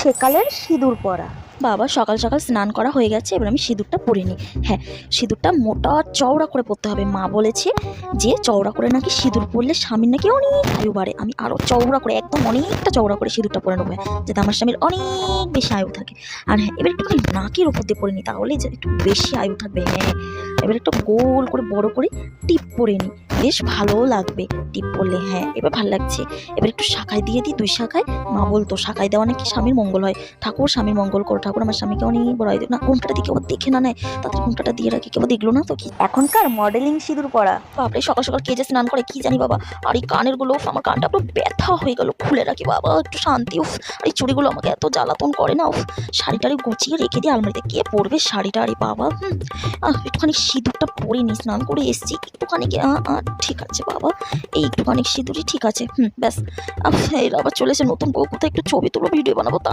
সেকালের সিঁদুর পরা। বাবা সকাল সকাল স্নান করা হয়ে গেছে, এবার আমি সিঁদুরটা পরে নিই। হ্যাঁ, সিঁদুরটা মোটা চওড়া করে পরতে হবে। মা বলেছে যে চওড়া করে নাকি সিঁদুর পরলে স্বামীর নাকি অনেক আয়ু বাড়ে। আমি আরও চওড়া করে, একদম অনেকটা চওড়া করে সিঁদুরটা পরে নেবো, যাতে আমার স্বামীর অনেক বেশি আয়ু থাকে। আর হ্যাঁ, এবার একটুখানি নাকের ওপর দিয়ে পরে নিই, তাহলে যে একটু বেশি আয়ু থাকবে। হ্যাঁ, এবার একটু গোল করে বড় করে টিপ পরে নিই, বেশ ভালো লাগবে টিপ পরলে। হ্যাঁ, এবার ভালো লাগছে। এবার একটু শাখায় দিয়ে দিই, 2 শাখায়। মা বলতো শাখায় দেওয়া নাকি স্বামীর মঙ্গল হয়। ঠাকুর স্বামীর মঙ্গল করো, ঠাকুর আমার স্বামীকে অনেক বড় হয় না। ঘুমটাটা দিকে আবার দেখে না নেয়, তাদের ঘুমটাটা দিয়ে রাখি, কেউ দেখলো না তো কি। এখনকার মডেলিং সিঁদুর পরা। বাপরে, সকাল সকাল কে যে স্নান করে কি জানি বাবা। আর এই কানের গুলো, আমার কানটা পুরো ব্যথা হয়ে গেল, খুলে রাখি বাবা একটু শান্তি। উফ, আর এই চুড়িগুলো আমাকে এত জ্বালাতন করে না। উফ, শাড়িটারি গুছিয়ে রেখে দিই আলমারিতে, কে পরবে শাড়িটা? আরে বাবা, একটুখানি সিঁদুরটা পরে নি, স্নান করে এসছি একটুখানি। ঠিক আছে বাবা, এই একটুখানি সিঁদুরই ঠিক আছে। ব্যাস। এর আবার চলেছে নতুন বউ, কোথায় একটু ছবি তুলো, ভিডিও বানাবো তা